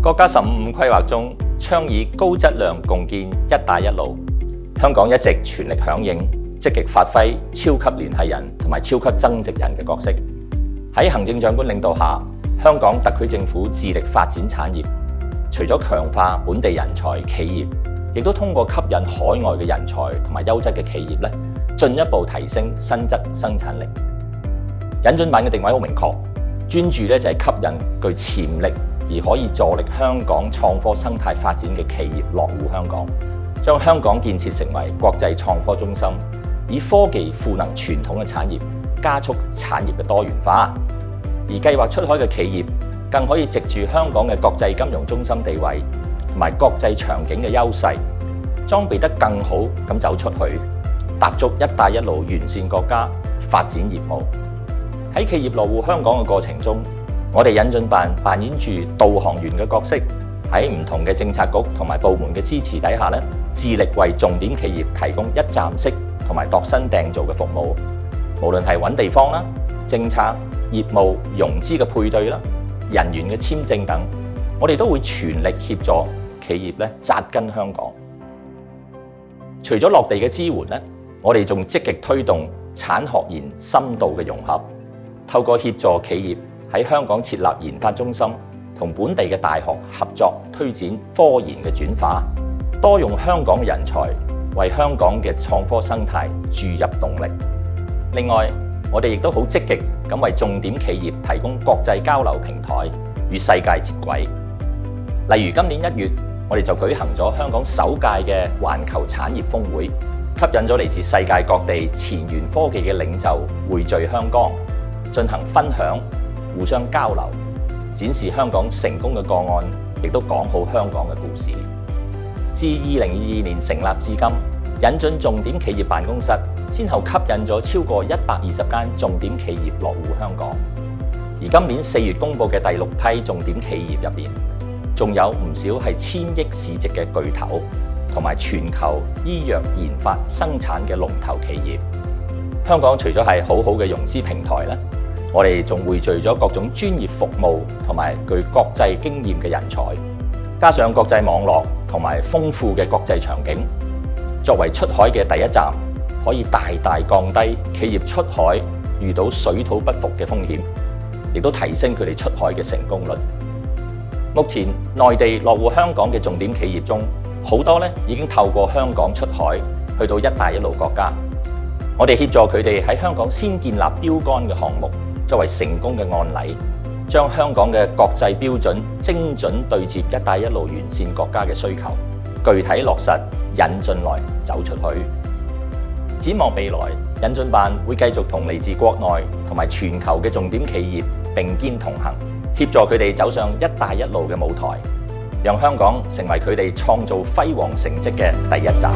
國家15規劃中倡議高質量共建「一帶一路」，香港一直全力響應，積極發揮超級聯繫人同埋超級增值人嘅角色。喺行政長官領導下，香港特區政府致力發展產業，除咗強化本地人才企業，亦都通過吸引海外嘅人才同埋優質嘅企業咧，進一步提升新質生產力。引進辦嘅定位好明確，專注咧就係吸引具潛力而可以助力香港創科生態發展嘅企業落戶香港，將香港建設成為國際創科中心，以科技賦能傳統嘅產業，加速產業嘅多元化。而計劃出海嘅企業更可以藉住香港嘅國際金融中心地位同埋國際場景嘅優勢，裝備得更好咁走出去，踏足「一帶一路」沿線國家發展業務。喺企業落戶香港嘅過程中，我哋引進辦扮演住導航員嘅角色，喺唔同嘅政策局同埋部門嘅支持底下咧，致力為重點企業提供一站式同埋度身訂造嘅服務。無論係揾地方啦、政策、業務、融資嘅配對啦、人員嘅簽證等，我哋都會全力協助企業咧紮根香港。除咗落地嘅支援咧，我哋仲積極推動產學研深度嘅融合。透過協助企業喺香港設立研發中心，同本地嘅大學合作推展科研嘅轉化，多用香港嘅人才為香港嘅創科生態注入動力。另外，我哋亦都好積極咁為重點企業提供國際交流平台，與世界接軌。例如今年1月，我哋就舉行咗香港首屆嘅環球產業峰會，吸引咗嚟自世界各地前沿科技嘅領袖匯聚香港，進行分享、互相交流，展示香港成功嘅個案，亦都講好香港嘅故事。自2022年成立至今，引進重點企業辦公室先後吸引咗超過120間重點企業落戶香港。而今年4月公佈嘅第6批重點企業入面，仲有唔少係1000億市值嘅巨頭，同埋全球醫藥研發生產嘅龍頭企業。香港除咗係好好嘅融資平台咧，我哋仲匯聚咗各種專業服務同埋具國際經驗嘅人才，加上國際網絡同埋豐富嘅國際場景，作為出海嘅第一站，可以大大降低企業出海遇到水土不服嘅風險，亦都提升佢哋出海嘅成功率。目前內地落戶香港嘅重點企業中，好多已經透過香港出海去到「一帶一路」國家。我哋協助佢哋喺香港先建立標杆嘅項目，作為成功嘅案例，將香港嘅國際標準精準對接「一帶一路」沿線國家嘅需求，具體落實引進來走出去。展望未來，引進辦會繼續同嚟自國內同埋全球嘅重點企業並肩同行，協助佢哋走上「一帶一路」嘅舞台，讓香港成為佢哋創造輝煌成績嘅第一站。